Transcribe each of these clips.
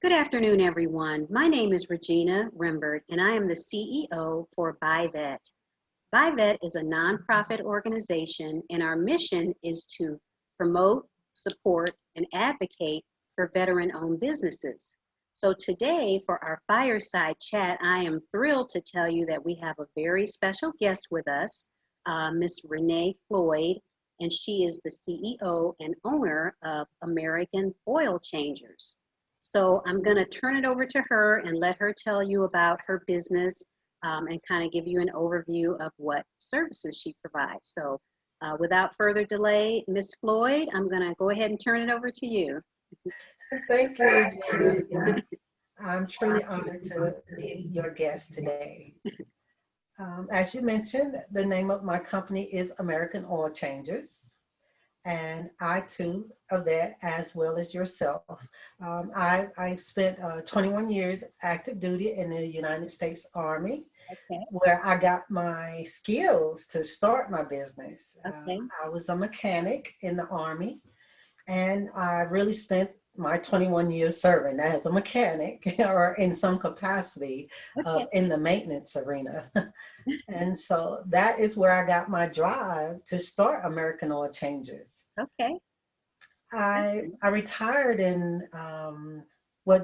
Good afternoon, everyone. My name is Regina Rembert, and I am the CEO for BuyVet. BuyVet is a nonprofit organization, and our mission is to promote, support, and advocate for veteran-owned businesses. So today, for our fireside chat, I am thrilled to tell you that we have a very special guest with us, Miss Renee Floyd, and she is the CEO and owner of American Oil Changers. So I'm going to turn it over to her and let her tell you about her business and kind of give you an overview of what services she provides. So without further delay, Miss Floyd, I'm going to go ahead and turn it over to you. Thank you, Regina. I'm truly honored to be your guest today. As you mentioned, the name of my company is American Oil Changers. And I too, a vet as well as yourself. I've spent 21 years active duty in the United States Army, where I got my skills to start my business. I was a mechanic in the Army, and I really spent my 21 years serving as a mechanic or in some capacity in the maintenance arena. And so that is where I got my drive to start American Oil Changers. Okay. I retired in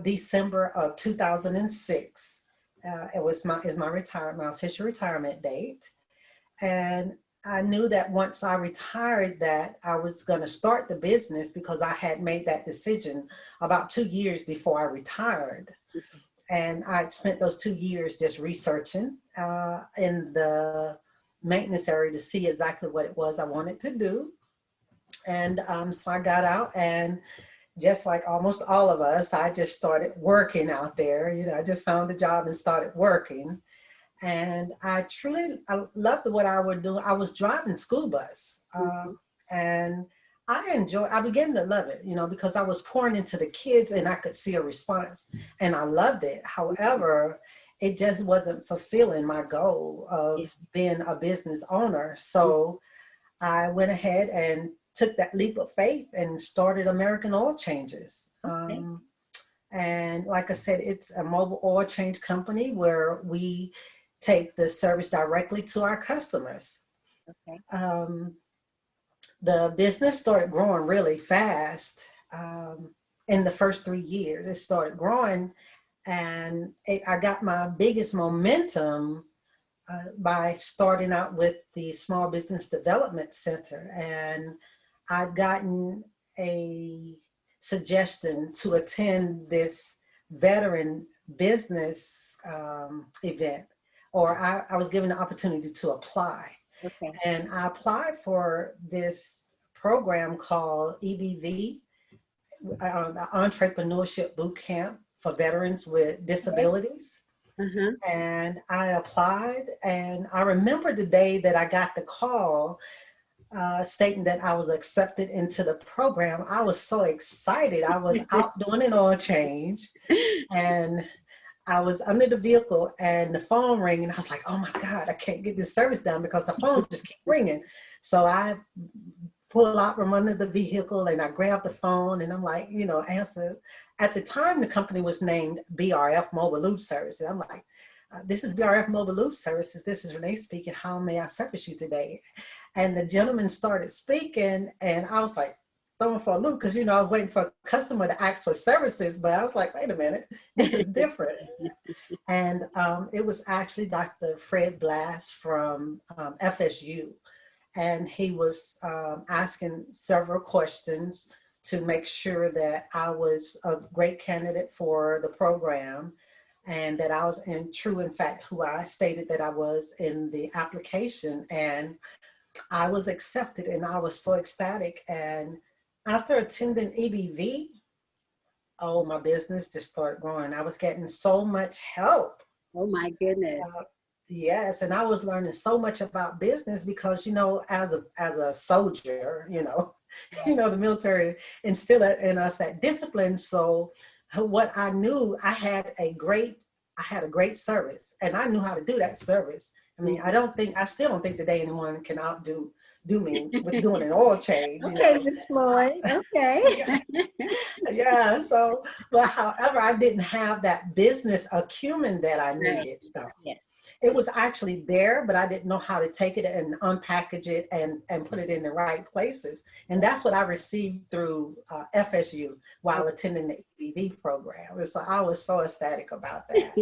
December of 2006. It was my official retirement date. And I knew that once I retired that I was going to start the business because I had made that decision about 2 years before I retired. And I'd spent those 2 years just researching in the maintenance area to see exactly what it was I wanted to do. And so I got out, and just like almost all of us, I just started working out there. You know, I just found a job and started working. And I loved what I would do. I was driving school bus, and I began to love it, you know, because I was pouring into the kids and I could see a response, and I loved it. However, it just wasn't fulfilling my goal of being a business owner. So I went ahead and took that leap of faith and started American Oil Changers. And like I said, it's a mobile oil change company where we take the service directly to our customers. The business started growing really fast in the first 3 years. It started growing, and I got my biggest momentum by starting out with the Small Business Development Center. And I'd gotten a suggestion to attend this veteran business event, or I was given the opportunity to apply. And I applied for this program called EBV, Entrepreneurship Boot Camp for Veterans with Disabilities. And I applied, and I remember the day that I got the call stating that I was accepted into the program. I was so excited. I was out doing an oil change, and I was under the vehicle, and the phone rang, and I was like, oh my God, I can't get this service done because the phone just keeps ringing. So I pulled out from under the vehicle, and I grabbed the phone, and I'm like, you know, answer. At the time, the company was named BRF Mobile Lube Services. I'm like, this is BRF Mobile Lube Services. This is Renee speaking. How may I service you today? And the gentleman started speaking, and I was like, throwing for a loop, because, you know, I was waiting for a customer to ask for services, but I was like, wait a minute, this is different. And it was actually Dr. Fred Blass from FSU. And he was asking several questions to make sure that I was a great candidate for the program, and that I was in fact, who I stated that I was in the application. And I was accepted, and I was so ecstatic. And after attending EBV, oh, my business just started growing. I was getting so much help. Oh my goodness. Yes, and I was learning so much about business because, you know, as a soldier, you know, the military instilled in us that discipline. So what I knew, I had a great service, and I knew how to do that service. I mean, I still don't think today anyone can outdo do me with doing an oil change, you Okay, know. Miss Floyd. Yeah, Okay. yeah. So, but however, I didn't have that business acumen that I Right. needed, though. Yes. It was actually there, but I didn't know how to take it and unpackage it and put it in the right places. And that's what I received through FSU while attending the EBV program. And so I was so ecstatic about that.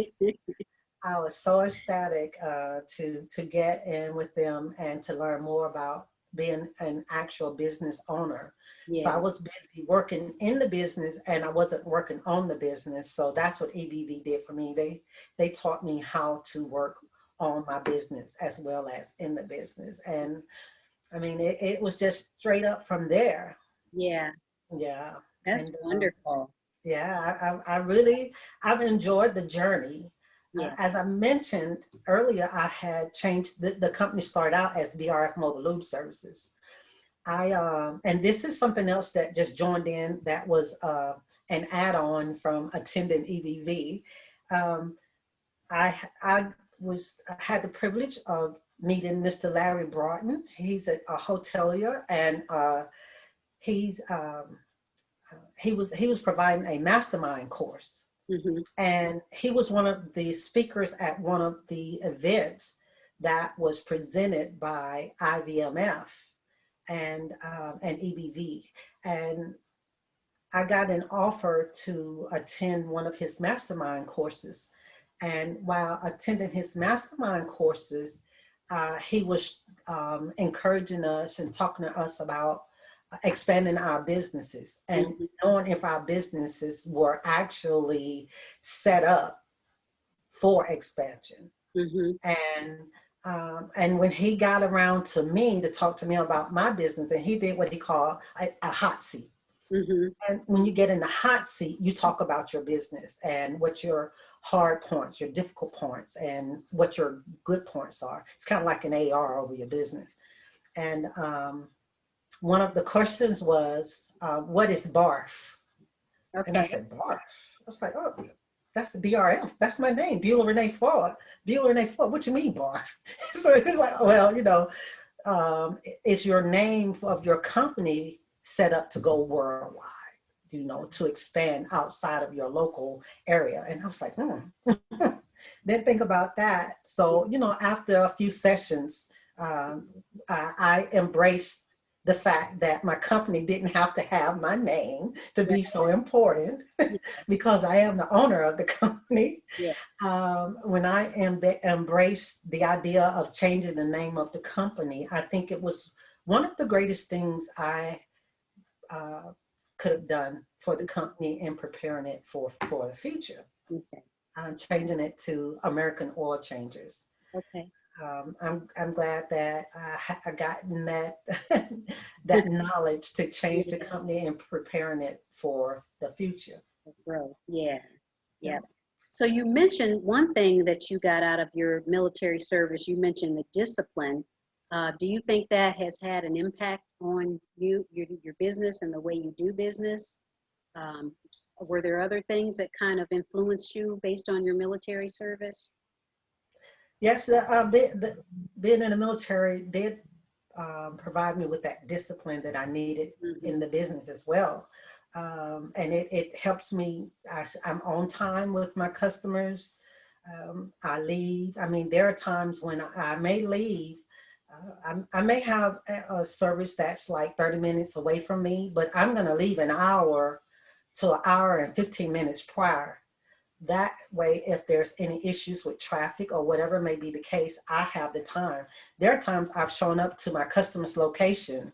I was so ecstatic to get in with them and to learn more about being an actual business owner. So Yeah. I was busy working in the business and I wasn't working on the business. So that's what EBV did for me. They taught me how to work on my business as well as in the business. And I mean, it was just straight up from there. Yeah. Yeah. That's And wonderful. yeah, I really, I've enjoyed the journey. Yeah. As I mentioned earlier, I had changed, the company started out as BRF Mobile Lube Services. And this is something else that just joined in that was an add-on from attending EBV. Um, I had the privilege of meeting Mr. Larry Broughton. He's a hotelier, and he's he was providing a mastermind course, Mm-hmm. and he was one of the speakers at one of the events that was presented by IVMF and EBV. And I got an offer to attend one of his mastermind courses. And while attending his mastermind courses, he was encouraging us and talking to us about expanding our businesses and Mm-hmm. knowing if our businesses were actually set up for expansion. Mm-hmm. And when he got around to me to talk to me about my business, and he did what he called a hot seat. Mm-hmm. And when you get in the hot seat, you talk about your business and what your hard points, your difficult points, and what your good points are. It's kind of like an AR over your business. And one of the questions was, what is BARF? And I Okay. said, BARF? I was like, oh, that's the BRF. That's my name, Beulah Renee Floyd. Beulah Renee Floyd, what you mean, BARF? So he's like, well, is your name of your company set up to go worldwide, to expand outside of your local area? And I was like, didn't think about that. So, after a few sessions, I embraced the fact that my company didn't have to have my name to be so important because I am the owner of the company. Yeah. When I embraced the idea of changing the name of the company, I think it was one of the greatest things I could have done for the company and preparing it for the future. Okay. Changing it to American Oil Changers. Okay. I'm glad that I gotten that that knowledge to change the company and preparing it for the future. Growth. Yeah. Yeah. Yeah. So you mentioned one thing that you got out of your military service. You mentioned the discipline. Do you think that has had an impact on your business and the way you do business? Were there other things that kind of influenced you based on your military service? Yes, being in the military did provide me with that discipline that I needed in the business as well. And it helps me. I'm on time with my customers. I leave. I mean, there are times when I may leave. I may have a service that's like 30 minutes away from me, but I'm going to leave an hour to an hour and 15 minutes prior. That way, if there's any issues with traffic or whatever may be the case, I have the time. There are times I've shown up to my customer's location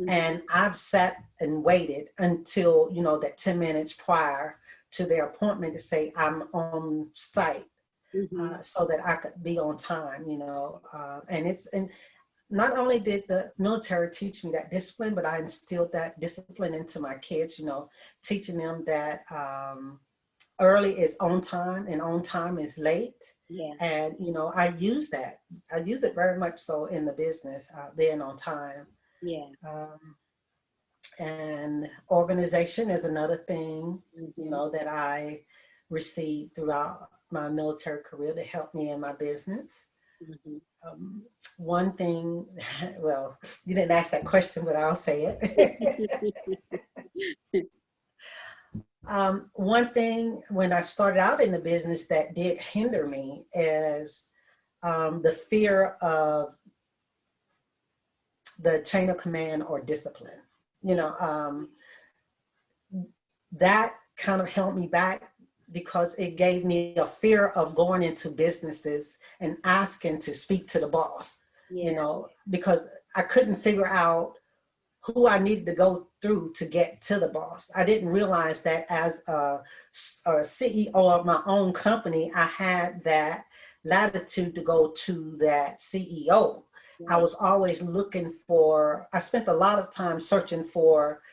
and I've sat and waited until, that 10 minutes prior to their appointment to say I'm on site so that I could be on time, and not only did the military teach me that discipline, but I instilled that discipline into my kids, teaching them that early is on time and on time is late. Yeah. And, I use that. I use it very much so in the business, being on time. Yeah. And organization is another thing, that I received throughout my military career to help me in my business. Mhm. Um, One thing, well, you didn't ask that question, but I'll say it. One thing when I started out in the business that did hinder me is the fear of the chain of command or discipline. You know, that kind of held me back because it gave me a fear of going into businesses and asking to speak to the boss, you Yeah. know, because I couldn't figure out who I needed to go through to get to the boss. I didn't realize that as a CEO of my own company, I had that latitude to go to that CEO. I Right. was always looking for, I spent a lot of time searching for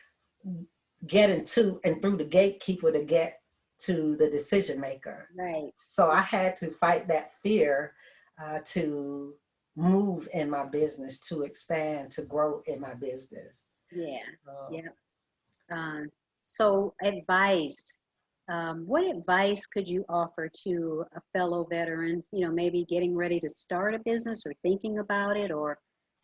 getting to and through the gatekeeper to get to the decision maker. Right. So I had to fight that fear to move in my business, to expand, to grow in my business. Yeah. Uh, Yeah. Um, so advice. What advice could you offer to a fellow veteran, maybe getting ready to start a business or thinking about it, or,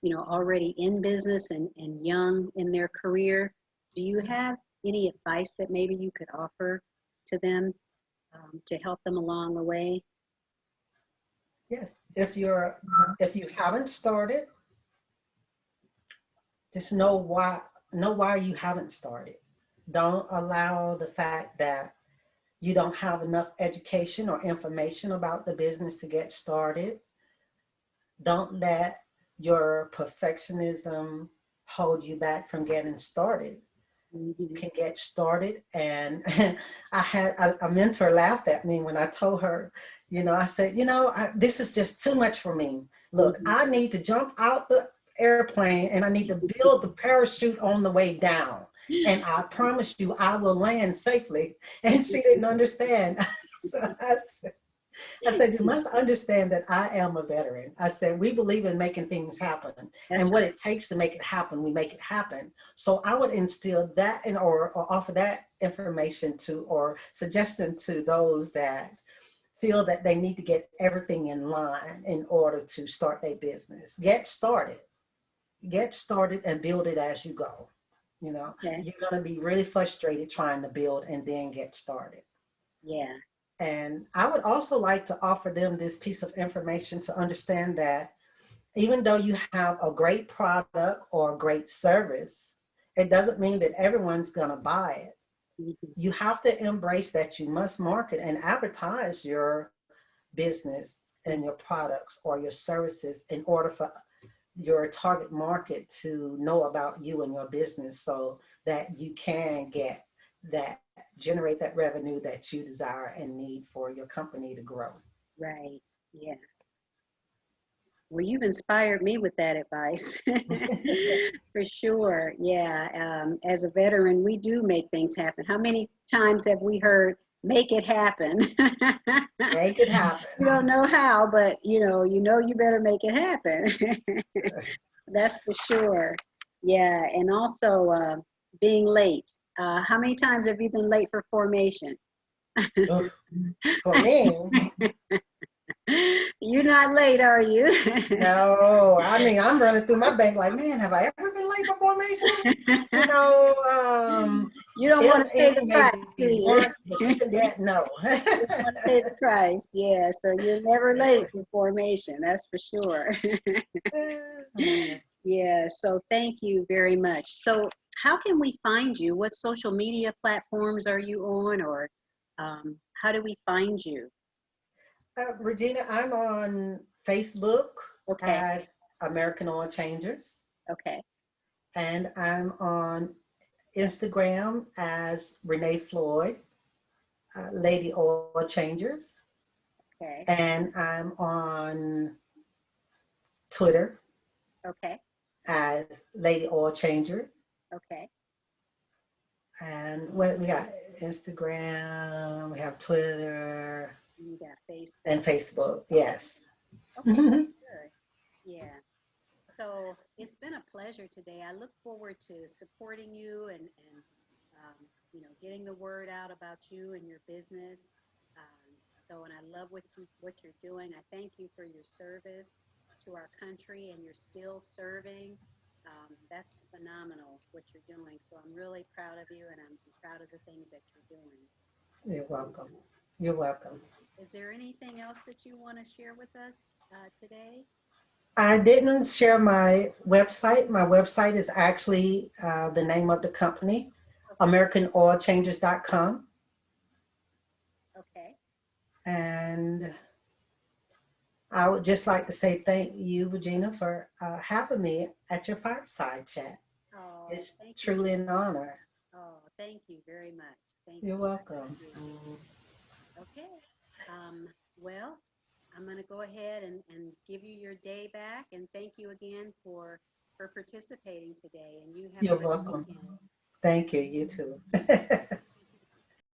already in business and young in their career? Do you have any advice that maybe you could offer to them to help them along the way? yes, if you haven't started, just know why you haven't started. Don't allow the fact that you don't have enough education or information about the business to get started. Don't let your perfectionism hold you back from getting started. You Hmm. can get started. And I had a mentor laughed at me when I told her, I said, this is just too much for me. Look, Hmm. I need to jump out the airplane and I need to build the parachute on the way down. And I promise you, I will land safely. And she didn't understand. So I said, you must understand that I am a veteran. I said, we believe in making things happen. That's And what it takes to make it happen, we make it happen. So I would instill that or offer that information to or suggestion to those that feel that they need to get everything in line in order to start their business. Get started and build it as you go. right. You're going to be really frustrated trying to build and then get started. Yeah. And I would also like to offer them this piece of information to understand that even though you have a great product or a great service, it doesn't mean that everyone's going to buy it. Hmm. You have to embrace that you must market and advertise your business and your products or your services in order for your target market to know about you and your business so that you can generate that revenue that you desire and need for your company to grow. Right. Yeah. Well, you've inspired me with that advice. For sure. Yeah. As a veteran, we do make things happen. How many times have we heard, make it happen? Make it You happen. don't know how, but you better make it happen. That's for sure. Yeah. And also being late. How many times have you been late for formation? Oof, for me, You're not late, are you? no. I mean, I'm running through my bank like, man, have I ever been late for formation? You know, You don't want if to pay the any, maybe price, do you? once, but even that, no. You don't want to pay the price, yeah. So you're never late for formation, that's for sure. Yeah, so thank you very much. So how can we find you? What social media platforms are you on, or how do we find you? Regina, I'm on Facebook Okay, as American Oil Changers, okay, and I'm on Instagram as Renee Floyd, Lady Oil Changers, okay, and I'm on Twitter okay, as Lady Oil Changers. okay. And what we got? Instagram, we have Twitter You got and Facebook. Facebook. Okay, Yes. okay, good. Yeah. So it's been a pleasure today. I look forward to supporting you and getting the word out about you and your business. Um, So, and I love what you're doing. I thank you for your service to our country, and you're still serving. That's phenomenal what you're doing. So I'm really proud of you, and I'm proud of the things that you're doing. You're welcome. You're So, welcome. is there anything else that you want to share with us today? I didn't share my website. My website is actually the name of the company, Okay. AmericanOilChangers.com. Okay. And I would just like to say thank you, Regina, for having me at your fireside chat. Oh, It's thank you. truly an honor. Oh, thank you very much. Thank You're you. welcome. Okay. Well, I'm going to go ahead and give you your day back, and thank you again for participating today. And you have a You're great welcome. weekend. Thank you. You too.